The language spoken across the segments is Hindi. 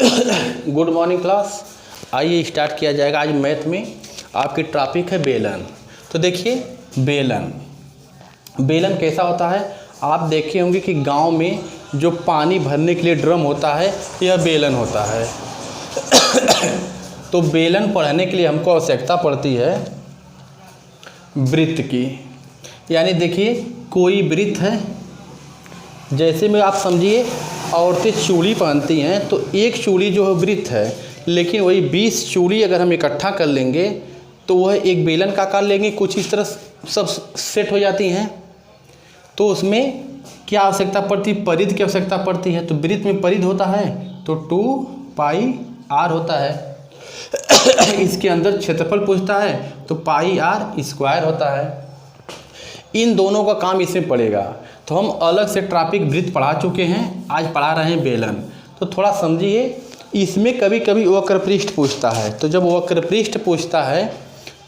Good morning class. आइए स्टार्ट किया जाएगा। आज मैथ में आपकी टॉपिक है बेलन। तो देखिए बेलन कैसा होता है। आप देखे होंगे कि गांव में जो पानी भरने के लिए ड्रम होता है यह बेलन होता है। तो बेलन पढ़ने के लिए हमको आवश्यकता पड़ती है वृत्त की। यानी देखिए कोई वृत्त है, जैसे में आप समझिए औरतें चूड़ी पहनती हैं, तो एक चूड़ी जो है वृत्त है, लेकिन वही 20 चूड़ी अगर हम इकट्ठा कर लेंगे तो वह एक बेलन का आकार लेंगे। कुछ इस तरह सब सेट हो जाती हैं। तो उसमें क्या आवश्यकता पड़ती है? परिध की आवश्यकता पड़ती है। तो वृत्त में परिध होता है तो 2πr होता है। इसके अंदर क्षेत्रफल पूछता है तो πr² होता है। इन दोनों का काम इसमें पड़ेगा। तो हम अलग से टॉपिक वृत्त पढ़ा चुके हैं, आज पढ़ा रहे हैं बेलन। तो थोड़ा समझिए, इसमें कभी कभी वक्र पृष्ठ पूछता है। तो जब वक्र पृष्ठ पूछता है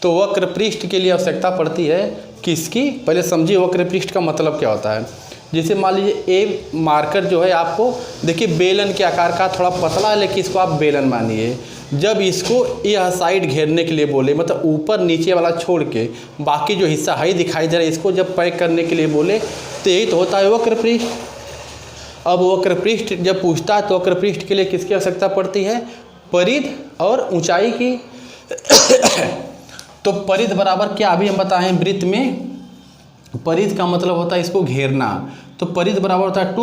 तो वक्र पृष्ठ के लिए आवश्यकता पड़ती है किसकी? पहले समझिए वक्र पृष्ठ का मतलब क्या होता है। जैसे मान लीजिए ए मार्कर जो है, आपको देखिए बेलन के आकार का थोड़ा पतला है, लेकिन इसको आप बेलन मानिए। जब इसको यह साइड घेरने के लिए बोले, मतलब ऊपर नीचे वाला छोड़ के बाकी जो हिस्सा हाई दिखाई दे रहा है, इसको जब पैक करने के लिए बोले तो यही तो होता है वक्र पृष्ठ। अब वक्र पृष्ठ जब पूछता है तो वक्र पृष्ठ के लिए किसकी आवश्यकता पड़ती है? परिध और ऊंचाई की। तो परिध बराबर क्या अभी हम बताएं, वृत्त में परिध का मतलब होता है इसको घेरना। तो परिध बराबर होता है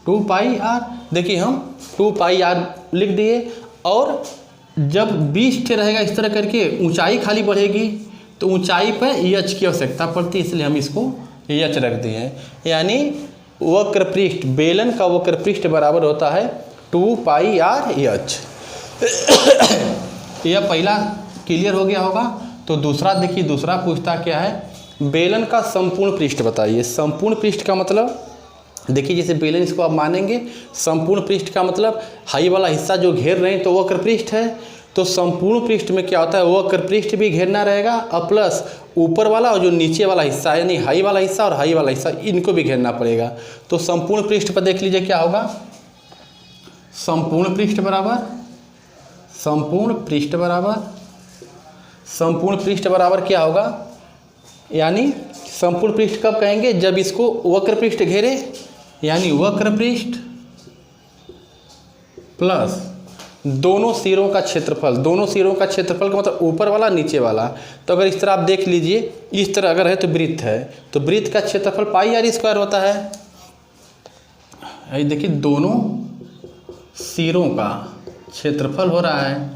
2πr। देखिए हम 2πr लिख दिए। और जब 20 रहेगा इस तरह करके ऊंचाई खाली बढ़ेगी तो ऊंचाई पर h की आवश्यकता पड़ती है, इसलिए हम इसको h रख दिए। यानी वक्र पृष्ठ, बेलन का वक्र पृष्ठ बराबर होता है 2πrh। यह पहला क्लियर हो गया होगा। तो दूसरा देखिए, दूसरा पूछता क्या है? बेलन का संपूर्ण पृष्ठ बताइए। संपूर्ण पृष्ठ का मतलब देखिए, जैसे बेलन इसको आप मानेंगे, संपूर्ण पृष्ठ का मतलब हाई वाला हिस्सा जो घेर रहे हैं तो वक्र पृष्ठ है। तो संपूर्ण पृष्ठ में क्या होता है? वक्र पृष्ठ भी घेरना रहेगा और प्लस ऊपर वाला और जो नीचे वाला हिस्सा है, यानी हाई वाला हिस्सा और हाई वाला हिस्सा, इनको भी घेरना पड़ेगा। तो संपूर्ण पृष्ठ पर देख लीजिए क्या होगा। संपूर्ण पृष्ठ बराबर क्या होगा? यानी संपूर्ण पृष्ठ कब कहेंगे? जब इसको वक्र पृष्ठ घेरे, यानी वक्र पृष्ठ प्लस दोनों सिरों का क्षेत्रफल। दोनों सिरों का क्षेत्रफल का मतलब ऊपर वाला नीचे वाला। तो अगर इस तरह आप देख लीजिए, इस तरह अगर है तो वृत्त है, तो वृत्त का क्षेत्रफल πr² होता है। ये देखिए दोनों सिरों का क्षेत्रफल हो रहा है।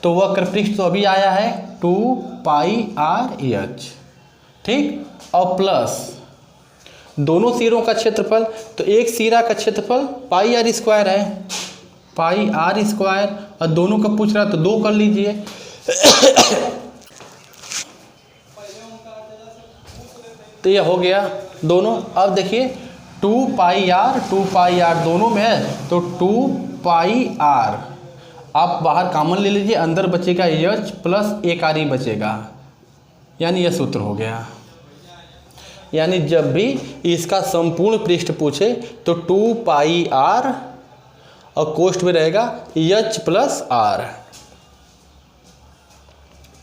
तो वक्र पृष्ठ तो अभी आया है 2πrh, ठीक। और प्लस दोनों सिरों का क्षेत्रफल, तो एक सिरा का क्षेत्रफल πr² है, πr²। और दोनों का पूछ रहा तो 2 कर लीजिए। तो यह हो गया दोनों। अब देखिए 2πr दोनों में है तो 2πr आप बाहर कॉमन ले लीजिए, अंदर बचेगा h प्लस एक आर ही बचेगा। यानी यह सूत्र हो गया। यानी जब भी इसका संपूर्ण पृष्ठ पूछे तो 2πr और कोष्ठ में रहेगा h प्लस r।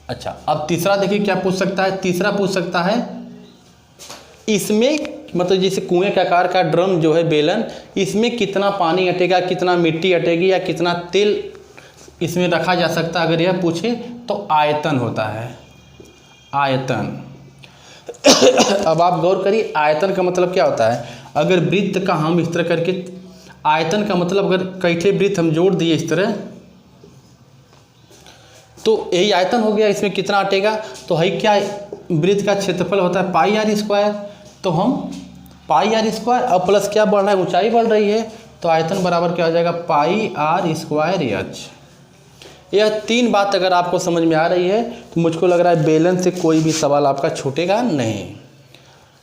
अच्छा, अब तीसरा देखिए क्या पूछ सकता है। तीसरा पूछ सकता है इसमें, मतलब जैसे कुएं के आकार का ड्रम जो है बेलन, इसमें कितना पानी अटेगा, कितना मिट्टी अटेगी या कितना तेल इसमें रखा जा सकता है। अगर यह पूछे तो आयतन होता है, आयतन। अब आप गौर करिए, आयतन का मतलब क्या होता है। अगर वृत्त का हम इस तरह करके, आयतन का मतलब अगर कैठे वृत्त हम जोड़ दिए इस तरह, तो यही आयतन हो गया। इसमें कितना अटेगा, तो है क्या, वृत्त का क्षेत्रफल होता है πr²। तो हम πr² और प्लस क्या बढ़ रहा है, ऊंचाई बढ़ रही है, तो आयतन बराबर क्या हो जाएगा πr²h। यह 3 बात अगर आपको समझ में आ रही है तो मुझको लग रहा है बेलन से कोई भी सवाल आपका छूटेगा नहीं।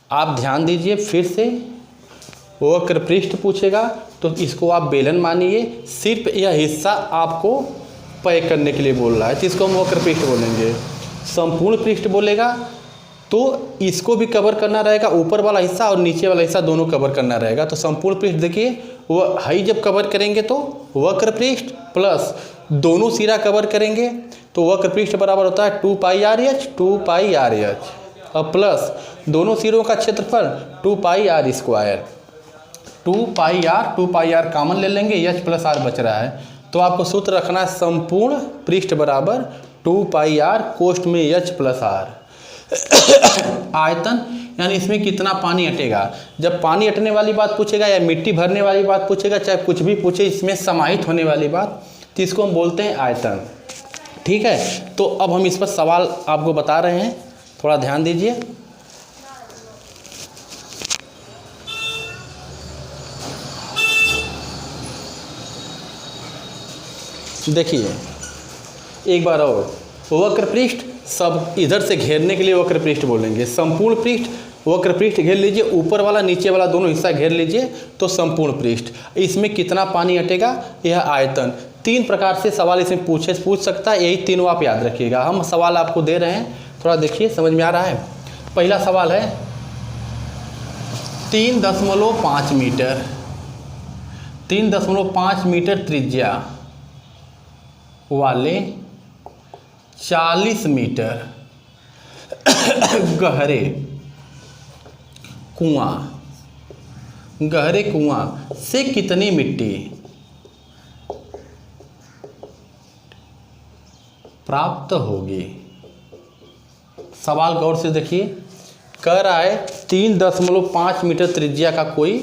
आप ध्यान दीजिए फिर से, वक्र पृष्ठ पूछेगा तो इसको आप बेलन मानिए। सिर्फ यह हिस्सा आपको पैक करने के लिए बोल रहा है, तो इसको हम वक्र पृष्ठ बोलेंगे। संपूर्ण पृष्ठ बोलेगा तो इसको भी कवर करना रहेगा, ऊपर वाला हिस्सा और नीचे वाला हिस्सा दोनों कवर करना रहेगा। तो संपूर्ण पृष्ठ देखिए, वो हाई जब कवर करेंगे तो वक्र पृष्ठ प्लस दोनों सिरा कवर करेंगे तो वक्र पृष्ठ बराबर होता है 2πr/h 2πr/h और प्लस दोनों सिरों का क्षेत्रफल 2πr²। 2πr कॉमन ले लेंगे, h प्लस r बच रहा है। तो आपको सूत्र रखना है संपूर्ण पृष्ठ बराबर 2πr कोष्ठ में h प्लस r। आयतन यानी इसमें कितना पानी हटेगा। जब पानी हटने वाली बात पूछेगा या मिट्टी भरने वाली बात पूछेगा, चाहे कुछ भी पूछे, इसमें समाहित होने वाली बात, तो इसको हम बोलते हैं आयतन। ठीक है, तो अब हम इस पर सवाल आपको बता रहे हैं, थोड़ा ध्यान दीजिए। देखिए एक बार और, वक्र पृष्ठ सब इधर से घेरने के लिए वक्र पृष्ठ बोलेंगे। संपूर्ण पृष्ठ, वक्र पृष्ठ घेर लीजिए, ऊपर वाला नीचे वाला दोनों हिस्सा घेर लीजिए तो संपूर्ण पृष्ठ। इसमें कितना पानी हटेगा, यह आयतन। 3 प्रकार से सवाल इसमें पूछ सकता है, यही तीनों आप याद रखिएगा। हम सवाल आपको दे रहे हैं, थोड़ा देखिए समझ में आ रहा है। पहला सवाल है 3.5 मीटर, 3.5 मीटर त्रिज्या वाले 40 मीटर गहरे कुआं से कितनी मिट्टी प्राप्त होगी। सवाल गौर से देखिए, कह रहा है 3.5 मीटर त्रिज्या का कोई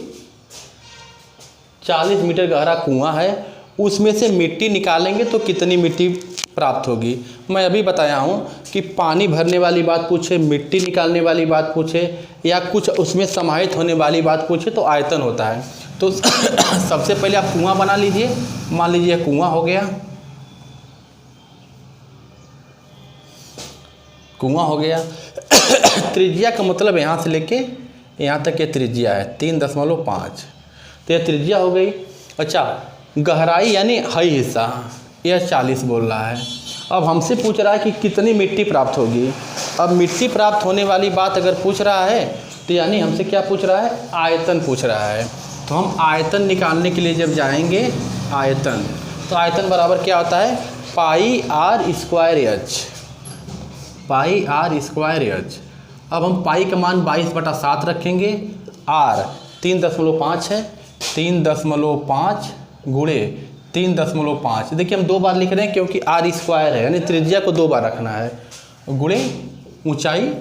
40 मीटर गहरा कुआं है, उसमें से मिट्टी निकालेंगे तो कितनी मिट्टी प्राप्त होगी। मैं अभी बताया हूँ कि पानी भरने वाली बात पूछे, मिट्टी निकालने वाली बात पूछे या कुछ उसमें समाहित होने वाली बात पूछे तो आयतन होता है। तो सबसे पहले आप कुआं बना लीजिए। मान लीजिए कुआं हो गया, कुआं हो गया। त्रिज्या का मतलब यहाँ से लेके यहाँ तक ये त्रिज्या है 3.5, तो यह त्रिज्या हो गई। अच्छा, गहराई यानी हाई हिस्सा, यह 40 बोल रहा है। अब हमसे पूछ रहा है कि कितनी मिट्टी प्राप्त होगी। अब मिट्टी प्राप्त होने वाली बात अगर पूछ रहा है तो यानी हमसे क्या पूछ रहा है, आयतन पूछ रहा है। तो हम आयतन निकालने के लिए जब जाएंगे आयतन, तो आयतन बराबर क्या होता है, πr²h, πr²h। अब हम पाई का मान 22/7 रखेंगे, r 3.5 है, 3.5 गुणे 3.5। देखिए हम 2 बार लिख रहे हैं क्योंकि r² है, यानी त्रिज्या को 2 बार रखना है, गुणे ऊंचाई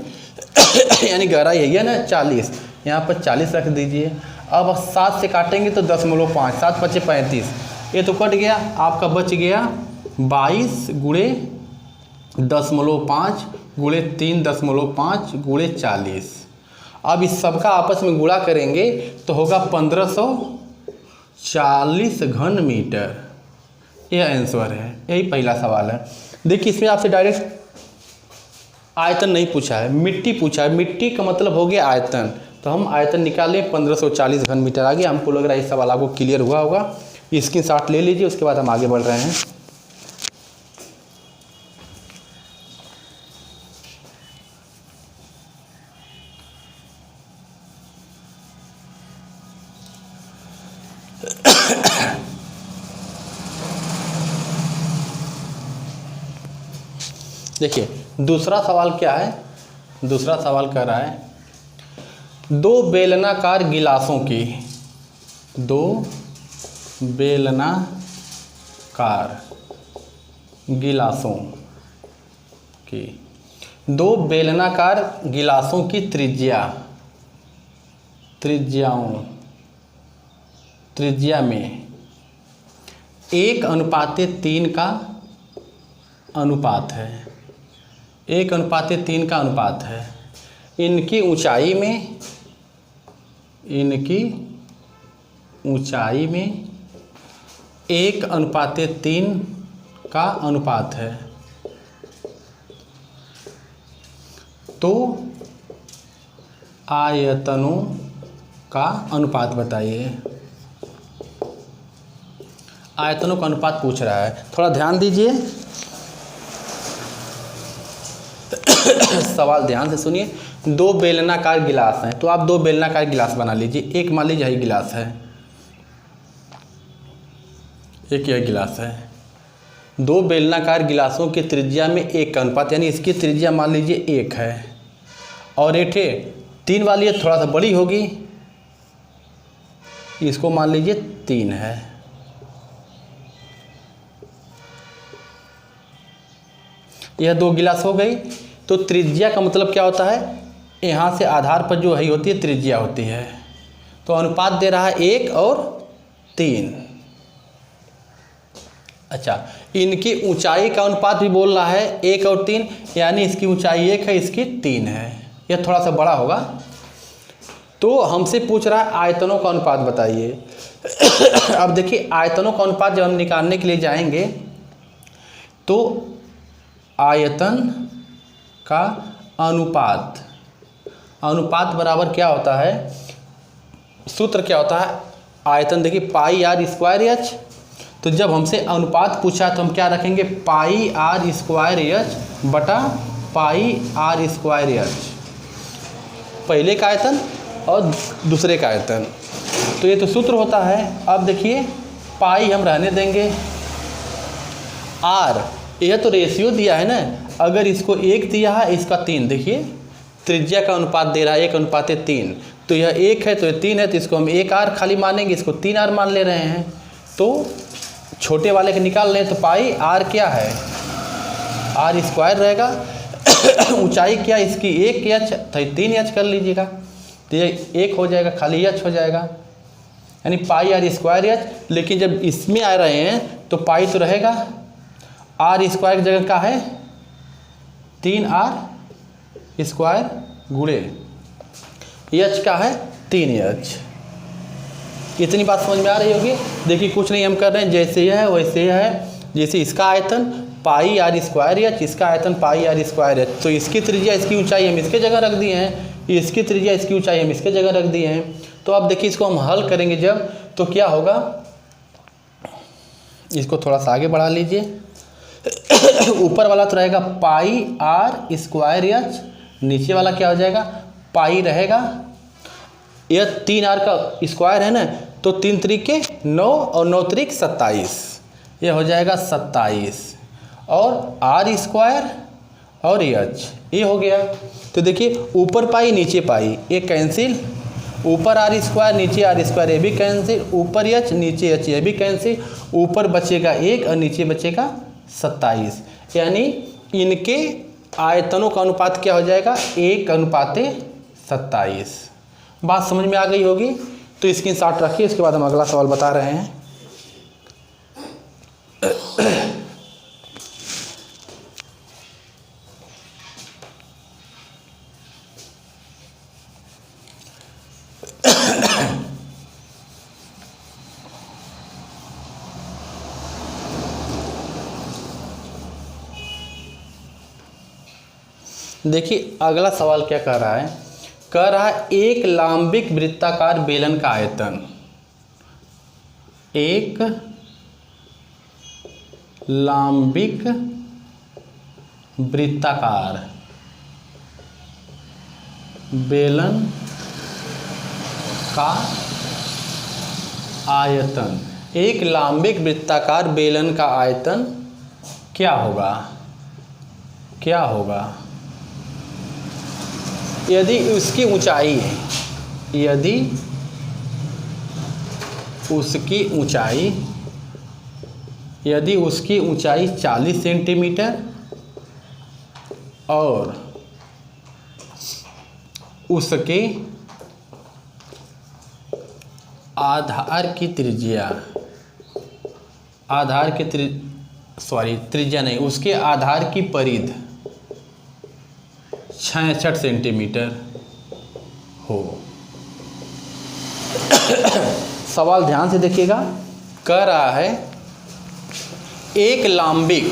यानी गहराई है ना 40, यहाँ पर 40 रख दीजिए। अब 7 से काटेंगे तो 10.5, 7 × 5 = 35, ये तो कट गया, आपका बच गया 22 गुणे 10.5 गुणे 3.5 गुणे 40। अब इस सब का आपस में गुणा करेंगे तो होगा 1540 घन मीटर। यह आंसर है, यही पहला सवाल है। देखिए इसमें आपसे डायरेक्ट आयतन नहीं पूछा है, मिट्टी पूछा है। मिट्टी का मतलब हो गया आयतन, तो हम आयतन निकालें 1540 घन मीटर आ गया। हमको लग रहा है इस सवाल आपको क्लियर हुआ होगा। स्क्रीनशॉट ले लीजिए, उसके बाद हम आगे बढ़ रहे हैं। देखिए दूसरा सवाल क्या है, दूसरा सवाल कह रहा है 2 बेलनाकार गिलासों की, 2 बेलनाकार गिलासों की, 2 बेलनाकार गिलासों की त्रिज्या में 1:3 का अनुपात है, 1:3 का अनुपात है। इनकी ऊंचाई में 1:3 का अनुपात है। तो आयतनों का अनुपात बताइए। आयतनों का अनुपात पूछ रहा है, थोड़ा ध्यान दीजिए। सवाल ध्यान से सुनिए। दो बेलनाकार गिलास हैं, तो आप दो बेलनाकार गिलास बना लीजिए। एक मान लीजिए यही गिलास है, एक यह गिलास है। दो बेलनाकार गिलासों की त्रिज्या में एक का अनुपात, यानी इसकी त्रिज्या मान लीजिए 1 है, और एक 3 वाली है, थोड़ा सा बड़ी होगी, इसको मान लीजिए 3 है। यह दो गिलास हो गई। तो त्रिज्या का मतलब क्या होता है, यहाँ से आधार पर जो है होती है त्रिज्या होती है। तो अनुपात दे रहा है 1 और 3। अच्छा, इनकी ऊंचाई का अनुपात भी बोल रहा है 1 और 3, यानी इसकी ऊंचाई 1 है, इसकी 3 है, यह थोड़ा सा बड़ा होगा। तो हमसे पूछ रहा है आयतनों का अनुपात बताइए। अब देखिए, आयतनों का अनुपात जब हम निकालने के लिए जाएंगे तो आयतन का अनुपात, अनुपात बराबर क्या होता है, सूत्र क्या होता है, आयतन देखिए पाई आर स्क्वायर एच। तो जब हमसे अनुपात पूछा तो हम क्या रखेंगे, पाई आर स्क्वायर एच बटा पाई आर स्क्वायर एच, पहले का आयतन और दूसरे का आयतन। तो ये तो सूत्र होता है। अब देखिए, पाई हम रहने देंगे, आर यह तो रेशियो दिया है ना, अगर इसको 1 दिया है, इसका 3, देखिए त्रिज्या का अनुपात दे रहा है 1:3, तो यह 1 है तो यह 3 है, तो इसको हम 1 आर खाली मानेंगे, इसको 3 आर मान ले रहे हैं। तो छोटे वाले के निकाल लें तो पाई आर क्या है, आर स्क्वायर रहेगा। ऊंचाई क्या इसकी 1 एच, तो 3 एच कर लीजिएगा, तो ये 1 हो जाएगा, खाली एच हो जाएगा, यानी पाई आर स्क्वायर एच। लेकिन जब इसमें आ रहे हैं तो पाई तो रहेगा, आर स्क्वायर की जगह का है 3 आर स्क्वायर गुणे एच का है 3 एच। इतनी बात समझ में आ रही होगी। देखिए, कुछ नहीं हम कर रहे हैं, जैसे यह है वैसे यह है। जैसे इसका आयतन पाई आर स्क्वायर एच, इसका आयतन पाई आर स्क्वायर एच, तो इसकी त्रिज्या इसकी ऊंचाई हम इसके जगह रख दिए हैं, इसकी त्रिज्या इसकी ऊंचाई हम इसके जगह रख दिए हैं। तो अब देखिए, इसको हम हल करेंगे जब, तो क्या होगा, इसको थोड़ा सा आगे बढ़ा लीजिए। ऊपर वाला तो रहेगा पाई आर स्क्वायर एच, नीचे वाला क्या हो जाएगा, पाई रहेगा, यह 3 आर का स्क्वायर है ना, तो 3 त्रिके 9 और 9 त्रिक 27, यह हो जाएगा 27, और आर स्क्वायर और एच ये हो गया। तो देखिए, ऊपर पाई नीचे पाई ये कैंसिल, ऊपर आर स्क्वायर नीचे आर स्क्वायर ये भी कैंसिल, ऊपर एच नीचे एच ये भी कैंसिल, ऊपर बचेगा 1 और नीचे बचेगा 27, यानी इनके आयतनों का अनुपात क्या हो जाएगा, 1:27। बात समझ में आ गई होगी। तो स्क्रीनशॉट रखिए, इसके बाद हम अगला सवाल बता रहे हैं। देखिए, अगला सवाल क्या कह रहा है, कह रहा है एक लांबिक वृत्ताकार बेलन का आयतन, एक लांबिक वृत्ताकार बेलन का आयतन, एक लांबिक वृत्ताकार बेलन का आयतन क्या होगा, क्या होगा, यदि उसकी ऊंचाई, यदि उसकी ऊंचाई, यदि उसकी ऊंचाई 40 सेंटीमीटर और उसके आधार की त्रिज्या, आधार की त्रिज्या नहीं, उसके आधार की परिध 66 सेंटीमीटर हो। सवाल ध्यान से देखिएगा, कह रहा है एक लांबिक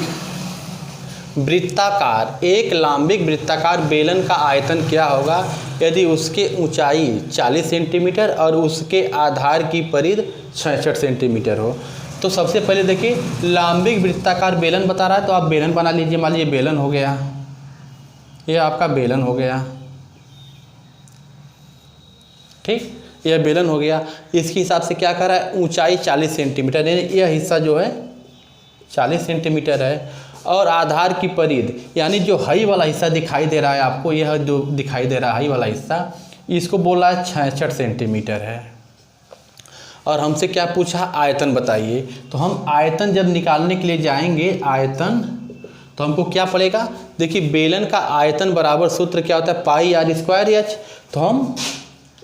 वृत्ताकार, एक लांबिक वृत्ताकार बेलन का आयतन क्या होगा यदि उसके ऊंचाई 40 सेंटीमीटर और उसके आधार की परिध 66 सेंटीमीटर हो। तो सबसे पहले देखिए, लांबिक वृत्ताकार बेलन बता रहा है, तो आप बेलन बना लीजिए। मान लीजिए बेलन हो गया, ये आपका बेलन हो गया, ठीक, यह बेलन हो गया। इसके हिसाब से क्या कर रहा है, ऊंचाई 40 सेंटीमीटर, यानी यह हिस्सा जो है 40 सेंटीमीटर है। और आधार की परिध, यानी जो हाई वाला हिस्सा दिखाई दे रहा है आपको, यह जो दिखाई दे रहा है हाई वाला हिस्सा, इसको बोला है 66 सेंटीमीटर है। और हमसे क्या पूछा, आयतन बताइए। तो हम आयतन जब निकालने के लिए जाएंगे, आयतन, तो हमको क्या पड़ेगा, देखिए बेलन का आयतन बराबर सूत्र क्या होता है, पाई आर स्क्वायर एच। तो हम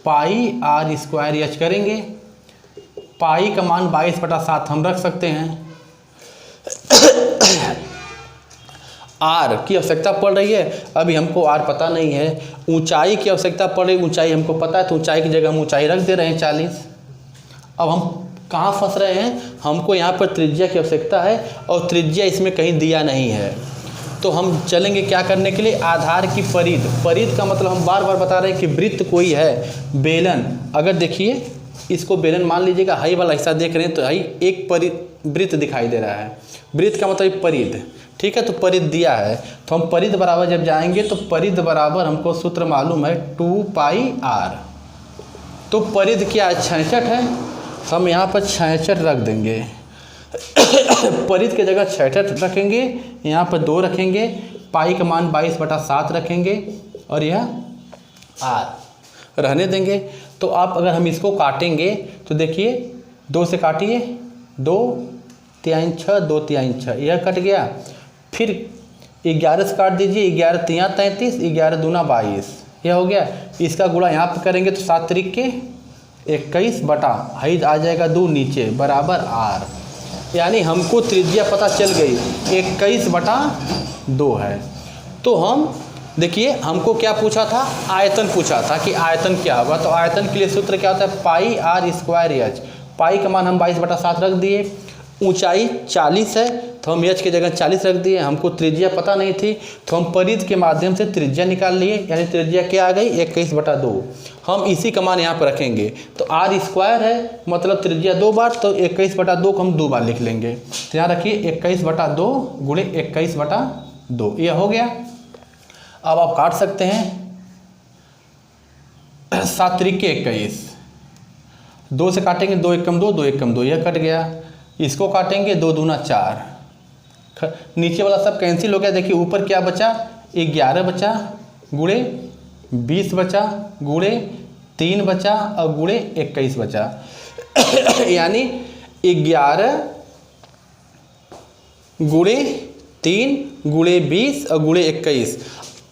पाई आर स्क्वायर एच करेंगे। पाई का मान 22/7 हम रख सकते हैं। आर की आवश्यकता पड़ रही है, अभी हमको आर पता नहीं है। ऊंचाई की आवश्यकता पड़ रही है, ऊंचाई हमको पता है, तो ऊंचाई की जगह हम ऊंचाई रख दे रहे हैं 40। अब हम कहाँ फंस रहे हैं, हमको यहाँ पर त्रिज्या की आवश्यकता है और त्रिज्या इसमें कहीं दिया नहीं है। तो हम चलेंगे क्या करने के लिए, आधार की परिध। परिध का मतलब हम बार बार बता रहे हैं कि वृत्त कोई है, बेलन, अगर देखिए इसको बेलन मान लीजिएगा, हाई वाला हिस्सा देख रहे हैं तो हाई एक वृत्त दिखाई दे रहा है, वृत्त का मतलब परिध, ठीक है। तो परिध दिया है, तो हम परिध बराबर जब जाएंगे तो परिध बराबर हमको सूत्र मालूम है 2 पाई आर। तो परिध क्या है, 66 है, हम यहाँ पर 66 रख देंगे। परिध की जगह 66 रखेंगे, यहाँ पर 2 रखेंगे, पाई का मान 22/7 रखेंगे और यह आर रहने देंगे। तो आप अगर हम इसको काटेंगे तो देखिए 2 से काटिए, 2 3 6, 2 3 6, यह कट गया। फिर 11 से काट दीजिए, 11 3 33, 11 दूना 22, यह हो गया। इसका गुणा यहाँ पर करेंगे तो 7 3 के 21 बटा हाइट आ जाएगा 2 नीचे बराबर आर, यानी हमको त्रिज्या पता चल गई 21/2 है। तो हम देखिए हमको क्या पूछा था, आयतन पूछा था कि आयतन क्या होगा। तो आयतन के लिए सूत्र क्या होता है, पाई आर स्क्वायर एच। पाई का मान हम 22/7 रख दिए, ऊंचाई 40 है तो हम एच की जगह 40 रख दिए। हमको त्रिज्या पता नहीं थी तो हम परिध के माध्यम से त्रिज्या निकाल लिए, यानी त्रिज्या क्या आ गई 21/2। हम इसी का मान यहाँ पर रखेंगे, तो आर स्क्वायर है मतलब त्रिज्या 2 बार, तो 21/2 को हम 2 बार लिख लेंगे। तो यहाँ रखिए 21/2 गुणे 21/2, यह हो गया। अब आप काट सकते हैं, 7 3 के 21, 2 से काटेंगे 2 1 2, 2 1 2, यह कट गया। इसको काटेंगे 2 दूना 4, नीचे वाला सब कैंसिल हो गया। देखिए ऊपर क्या बचा, 11 बचा, गुणे 20 बचा, गुणे 3 बचा और गुणे 21 बचा। यानी 11 गुणे 3 गुणे 20 और गुणे 21,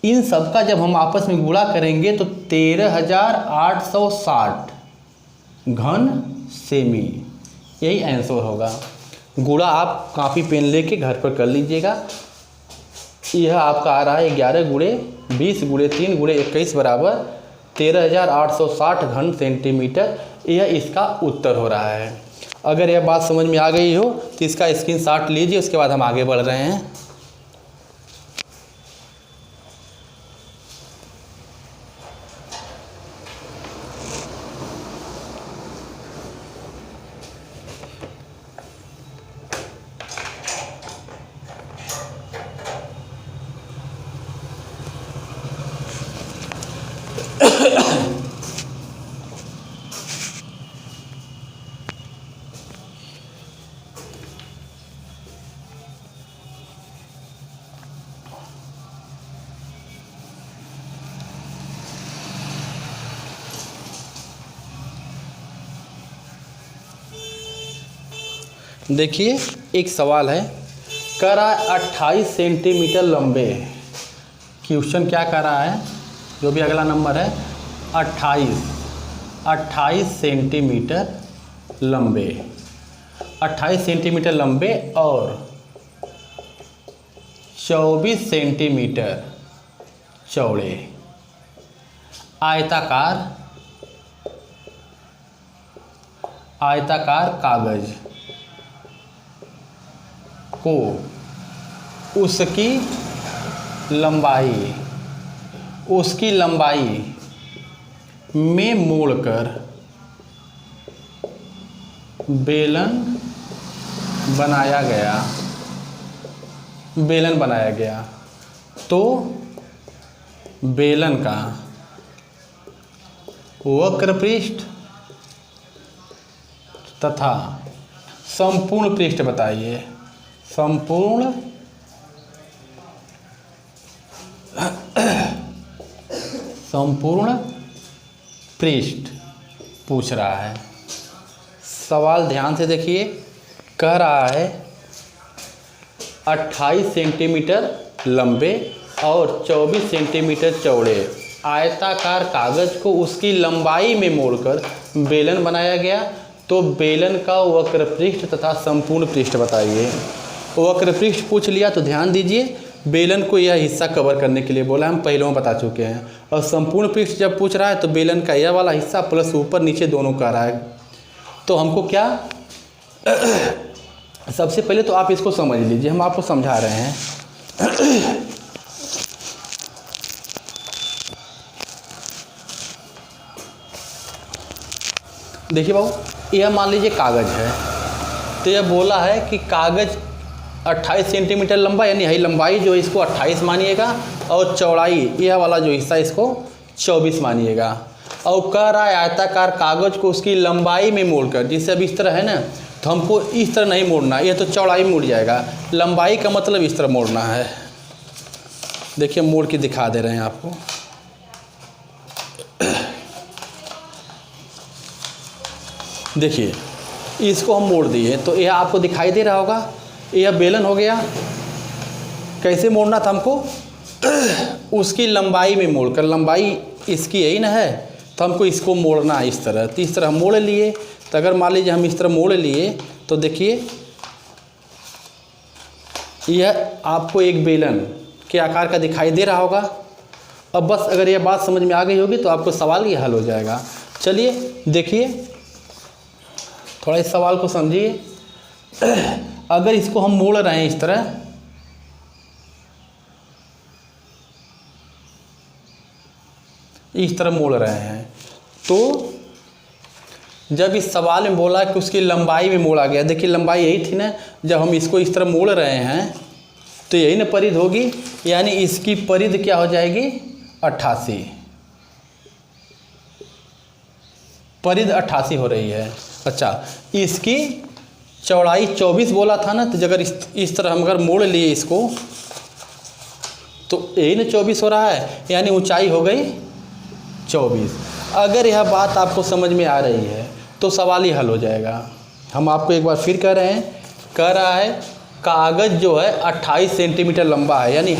इन सब का जब हम आपस में गुणा करेंगे तो 13,860 घन सेमी, यही आंसर होगा। गुणा आप कॉपी पेन लेके घर पर कर लीजिएगा। यह आपका आ रहा है 11 गुणे 20 गुणे 3 गुणे 21 बराबर 13,860 घन सेंटीमीटर। यह इसका उत्तर हो रहा है। अगर यह बात समझ में आ गई हो तो इसका स्क्रीनशॉट लीजिए, उसके बाद हम आगे बढ़ रहे हैं। देखिए एक सवाल है, कह रहा है 28 सेंटीमीटर लंबे। क्वेश्चन क्या कह रहा है, जो भी अगला नंबर है 28 सेंटीमीटर लंबे, 28 सेंटीमीटर लंबे और 24 सेंटीमीटर चौड़े आयताकार कागज को उसकी लंबाई में मोड़कर बेलन बनाया गया तो बेलन का वक्र पृष्ठ तथा संपूर्ण पृष्ठ बताइए। संपूर्ण पृष्ठ पूछ रहा है। सवाल ध्यान से देखिए, कह रहा है 28 सेंटीमीटर लंबे और 24 सेंटीमीटर चौड़े आयताकार कागज को उसकी लंबाई में मोड़कर बेलन बनाया गया, तो बेलन का वक्र पृष्ठ तथा संपूर्ण पृष्ठ बताइए। वक्र पृष्ठ पूछ लिया तो ध्यान दीजिए, बेलन को यह हिस्सा कवर करने के लिए बोला, हम पहले में बता चुके हैं। और संपूर्ण पृष्ठ जब पूछ रहा है तो बेलन का यह वाला हिस्सा प्लस ऊपर नीचे दोनों कह रहा है। तो हमको क्या सबसे पहले तो आप इसको समझ लीजिए, हम आपको समझा रहे हैं। देखिए बाबू, यह मान लीजिए कागज है, तो यह बोला है कि कागज 28 सेंटीमीटर लंबा, यानी यही लंबाई जो इसको 28 मानिएगा और चौड़ाई यह वाला जो हिस्सा इसको 24 मानिएगा। और कह रहा है आयताकार कागज को उसकी लंबाई में मोड़कर, जिससे अब इस तरह है ना, तो हमको इस तरह नहीं मोड़ना, यह तो चौड़ाई में मुड़ जाएगा, लंबाई का मतलब इस तरह मोड़ना है। देखिए मोड़ के दिखा दे रहे हैं आपको। देखिए इसको हम मोड़ दिए तो यह आपको दिखाई दे रहा होगा, यह बेलन हो गया। कैसे मोड़ना था हमको, उसकी लंबाई में मोड़कर, लंबाई इसकी यही ना है, तो हमको इसको मोड़ना है इस तरह। तो इस तरह मोड़ लिए, तो अगर मान लीजिए हम इस तरह मोड़ लिए तो देखिए यह आपको एक बेलन के आकार का दिखाई दे रहा होगा। अब बस अगर यह बात समझ में आ गई होगी तो आपको सवाल ये हल हो जाएगा। चलिए देखिए, थोड़ा इस सवाल को समझिए। अगर इसको हम मोड़ रहे हैं इस तरह, मोड़ रहे हैं, तो जब इस सवाल में बोला कि उसकी लंबाई में मोड़ा गया, देखिए लंबाई यही थी ना, जब हम इसको इस तरह मोड़ रहे हैं तो यही ना परिध होगी, यानी इसकी परिध क्या हो जाएगी 88, परिध 88 हो रही है। अच्छा, इसकी चौड़ाई 24 बोला था ना, तो अगर इस तरह हम अगर मोड़ लिए इसको तो यही ना 24 हो रहा है, यानी ऊंचाई हो गई 24। अगर यह बात आपको समझ में आ रही है तो सवाल ही हल हो जाएगा। हम आपको एक बार फिर कह रहे हैं, कह रहा है कागज़ जो है 28 सेंटीमीटर लंबा है, यानी